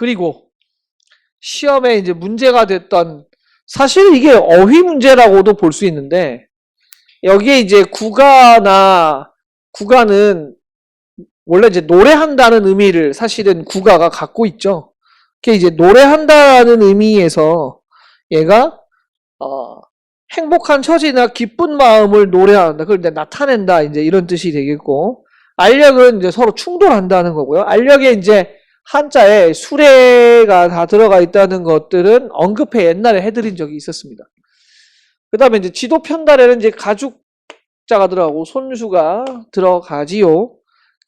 그리고 시험에 이제 문제가 됐던, 사실 이게 어휘 문제라고도 볼 수 있는데, 여기에 이제 국가는 원래 이제 노래한다는 의미를 사실은 국가가 갖고 있죠. 그게 이제 노래한다는 의미에서 얘가 행복한 처지나 기쁜 마음을 노래한다. 그걸 이제 나타낸다. 이제 이런 뜻이 되겠고, 알력은 이제 서로 충돌한다는 거고요. 알력에 이제 한자에 수레가 다 들어가 있다는 것들은 언급해 옛날에 해드린 적이 있었습니다. 그 다음에 이제 지도 편달에는 이제 가죽자가 들어가고 손수가 들어가지요.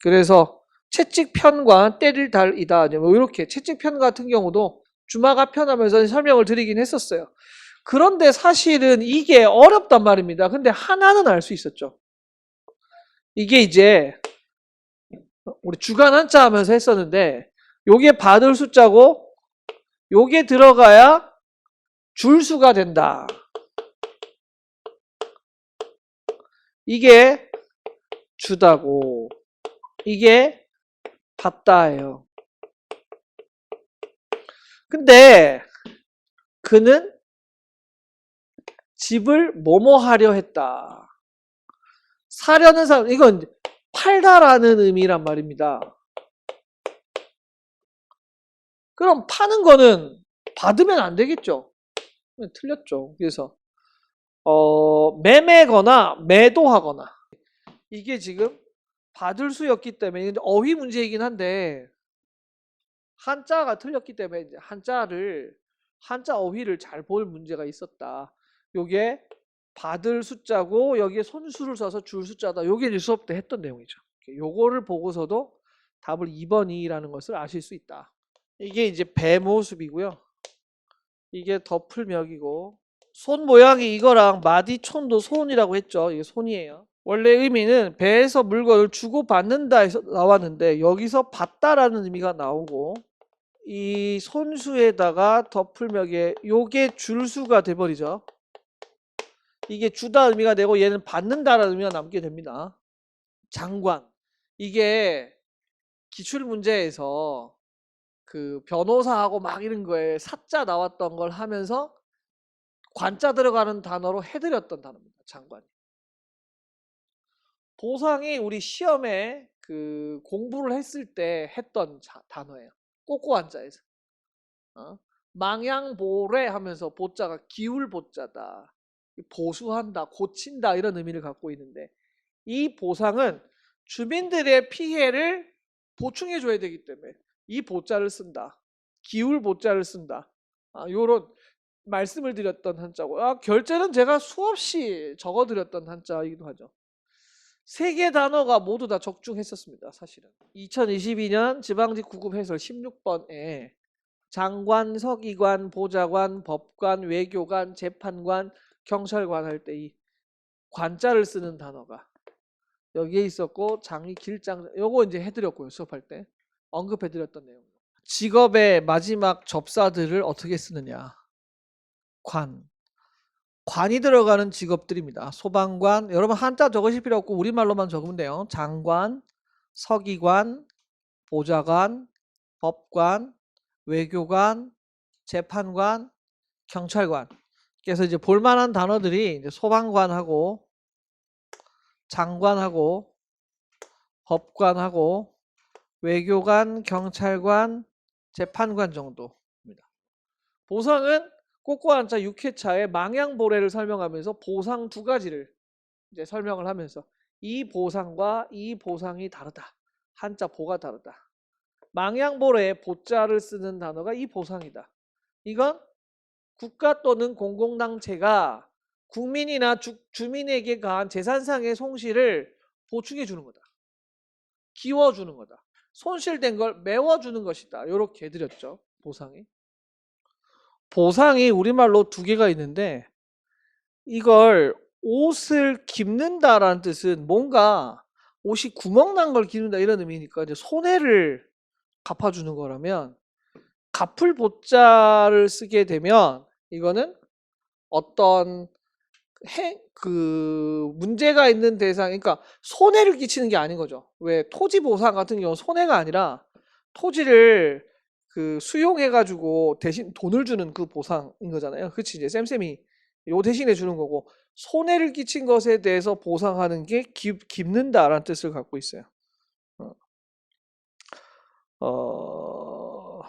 그래서 채찍편과 때릴 달이다. 뭐 이렇게 채찍편 같은 경우도 주마가 편하면서 설명을 드리긴 했었어요. 그런데 사실은 이게 어렵단 말입니다. 근데 하나는 알 수 있었죠. 이게 이제 우리 주간 한자 하면서 했었는데 요게 받을 숫자고 요게 들어가야 줄수가 된다. 이게 주다고 이게 받다예요. 근데 그는 집을 뭐뭐 하려 했다. 사려는 사람, 이건 팔다라는 의미란 말입니다. 그럼 파는 거는 받으면 안 되겠죠. 틀렸죠. 그래서 매매거나 매도하거나, 이게 지금 받을 수였기 때문에 어휘 문제이긴 한데 한자가 틀렸기 때문에 이제 한자 어휘를 잘 볼 문제가 있었다. 요게 받을 숫자고 여기에 손수를 써서 줄 숫자다. 요게 이제 수업 때 했던 내용이죠. 요거를 보고서도 답을 2번이라는 것을 아실 수 있다. 이게 이제 배 모습이고요. 이게 덮을멱이고, 손 모양이 이거랑 마디촌도 손이라고 했죠. 이게 손이에요. 원래 의미는 배에서 물건을 주고 받는다 해서 나왔는데 여기서 받다라는 의미가 나오고, 이 손수에다가 덮을멱에 요게 줄수가 돼버리죠. 이게 주다 의미가 되고 얘는 받는다라는 의미가 남게 됩니다. 장관, 이게 기출문제에서 그 변호사하고 막 이런 거에 사자 나왔던 걸 하면서 관자 들어가는 단어로 해드렸던 단어입니다. 장관이. 보상이 우리 시험에 그 공부를 했을 때 했던 단어예요. 꼬꼬 한자에서. 망양보래 하면서 보자가 기울 보자다. 보수한다, 고친다 이런 의미를 갖고 있는데, 이 보상은 주민들의 피해를 보충해 줘야 되기 때문에 이 보자를 쓴다. 기울 보자를 쓴다. 요런 말씀을 드렸던 한자고, 결제는 제가 수없이 적어드렸던 한자이기도 하죠. 세 개 단어가 모두 다 적중했었습니다. 사실은 2022년 지방직 9급 해설 16번에 장관, 서기관, 보좌관, 법관, 외교관, 재판관, 경찰관 할 때 이 관자를 쓰는 단어가 여기에 있었고, 장이 길장, 요거 이제 해드렸고요. 수업할 때 언급해드렸던 내용. 직업의 마지막 접사들을 어떻게 쓰느냐. 관이 들어가는 직업들입니다. 소방관, 여러분 한자 적으실 필요 없고 우리말로만 적으면 돼요. 장관, 서기관, 보좌관, 법관, 외교관, 재판관, 경찰관. 그래서 이제 볼만한 단어들이 이제 소방관하고 장관하고 법관하고 외교관, 경찰관, 재판관 정도입니다. 보상은 꼬꼬 한자 6회차에 망양보래를 설명하면서 보상 두 가지를 이제 설명을 하면서 이 보상과 이 보상이 다르다. 한자 보가 다르다. 망양보래에 보자를 쓰는 단어가 이 보상이다. 이건 국가 또는 공공단체가 국민이나 주민에게 가한 재산상의 손실을 보충해 주는 거다. 기워주는 거다. 손실된 걸 메워주는 것이다. 이렇게 해드렸죠. 보상이. 보상이 우리말로 두 개가 있는데, 이걸 옷을 깁는다라는 뜻은 뭔가 옷이 구멍 난 걸 깁는다 이런 의미니까 이제 손해를 갚아주는 거라면, 갚을 보자를 쓰게 되면 이거는 어떤 문제가 있는 대상, 그러니까 손해를 끼치는 게 아닌 거죠. 왜 토지 보상 같은 경우 손해가 아니라 토지를 그 수용해가지고 대신 돈을 주는 그 보상인 거잖아요. 그치? 이제 쌤쌤이 요 대신에 주는 거고, 손해를 끼친 것에 대해서 보상하는 게 깁는다라는 뜻을 갖고 있어요. 어,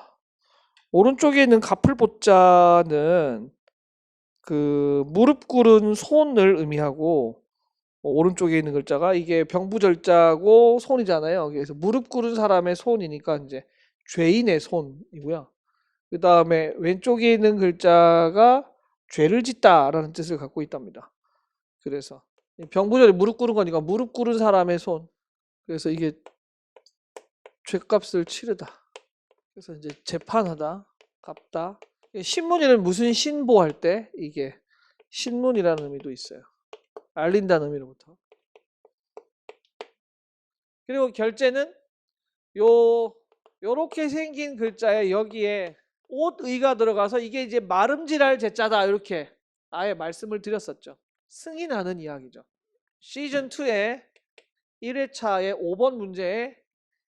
오른쪽에 있는 갚을 보자는 그 무릎 꿇은 손을 의미하고, 오른쪽에 있는 글자가 이게 병부절자고 손이잖아요. 그래서 무릎 꿇은 사람의 손이니까 이제 죄인의 손이고요. 그 다음에 왼쪽에 있는 글자가 죄를 짓다라는 뜻을 갖고 있답니다. 그래서 병부절이 무릎 꿇은 거니까 무릎 꿇은 사람의 손. 그래서 이게 죄값을 치르다. 그래서 이제 재판하다, 갚다. 신문에는 무슨 신보할 때 이게 신문이라는 의미도 있어요. 알린다는 의미로부터. 그리고 결제는 요렇게 생긴 글자에 여기에 옷의가 들어가서 이게 이제 마름질할 제자다 이렇게 아예 말씀을 드렸었죠. 승인하는 이야기죠. 시즌 2의 1회차의 5번 문제에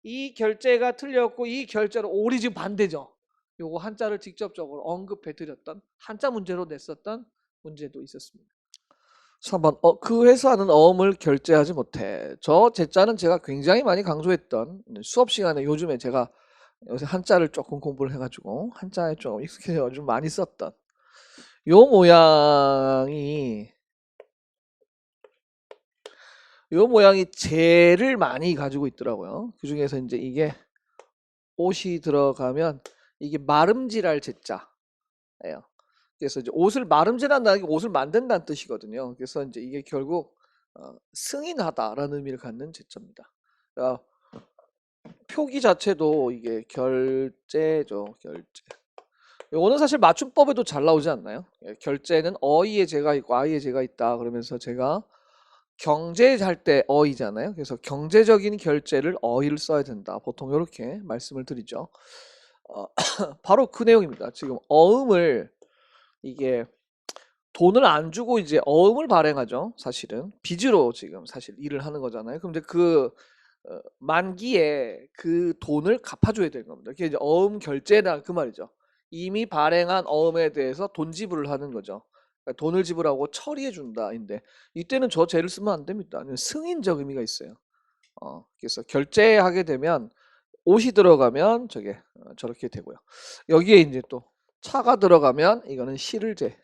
이 결제가 틀렸고 이 결제로 올이 지금 반대죠. 요거 한자를 직접적으로 언급해 드렸던 한자 문제로 냈었던 문제도 있었습니다. 3번 그 회사는 어음을 결제하지 못해. 저 제자는 제가 굉장히 많이 강조했던 수업 시간에 요즘에 제가 요새 한자를 조금 공부를 해가지고 한자에 좀 익숙해져 좀 많이 썼던 요 모양이 재를 많이 가지고 있더라고요. 그 중에서 이제 이게 옷이 들어가면 이게 마름질할 제자예요. 그래서 이제 옷을 마름질한다는 게 옷을 만든다는 뜻이거든요. 그래서 이제 이게 결국 승인하다라는 의미를 갖는 제자입니다. 그러니까 표기 자체도 이게 결제죠, 결제. 요거는 사실 맞춤법에도 잘 나오지 않나요? 결제는 어이에 제가 있고 아이에 제가 있다 그러면서 제가 경제할 때 어이잖아요. 그래서 경제적인 결제를 어이를 써야 된다. 보통 이렇게 말씀을 드리죠. 바로 그 내용입니다. 지금 어음을 이게 돈을 안 주고 이제 어음을 발행하죠. 사실은 빚으로 지금 사실 일을 하는 거잖아요. 그럼 이제 그 만기에 그 돈을 갚아줘야 되는 겁니다. 그게 이제 어음 결제다 그 말이죠. 이미 발행한 어음에 대해서 돈 지불을 하는 거죠. 그러니까 돈을 지불하고 처리해 준다인데 이때는 저 죄를 쓰면 안 됩니다. 승인적 의미가 있어요. 그래서 결제하게 되면 옷이 들어가면 저게 저렇게 되고요. 여기에 이제 또 차가 들어가면 이거는 실을제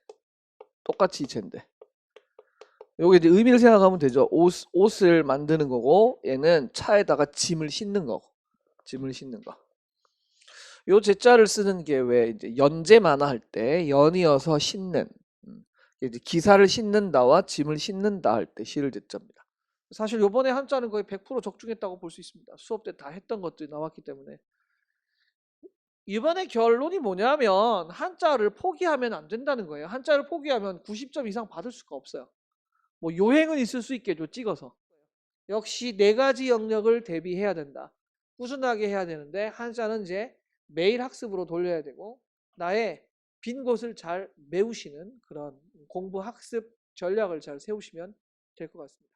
똑같이 죄인데 요게 이제 의미를 생각하면 되죠. 옷을 만드는 거고 얘는 차에다가 짐을 싣는 거고 짐을 싣는 거. 요 제자를 쓰는 게 왜 이제 연재만화 할 때 연이어서 싣는 이제 기사를 싣는다와 짐을 싣는다 할 때 실을 제자입니다. 사실 요번에 한자는 거의 100% 적중했다고 볼 수 있습니다. 수업 때 다 했던 것들이 나왔기 때문에. 이번에 결론이 뭐냐면 한자를 포기하면 안 된다는 거예요. 한자를 포기하면 90점 이상 받을 수가 없어요. 뭐 요행은 있을 수 있겠죠. 찍어서. 역시 네 가지 영역을 대비해야 된다. 꾸준하게 해야 되는데 한자는 이제 매일 학습으로 돌려야 되고 나의 빈 곳을 잘 메우시는 그런 공부 학습 전략을 잘 세우시면 될 것 같습니다.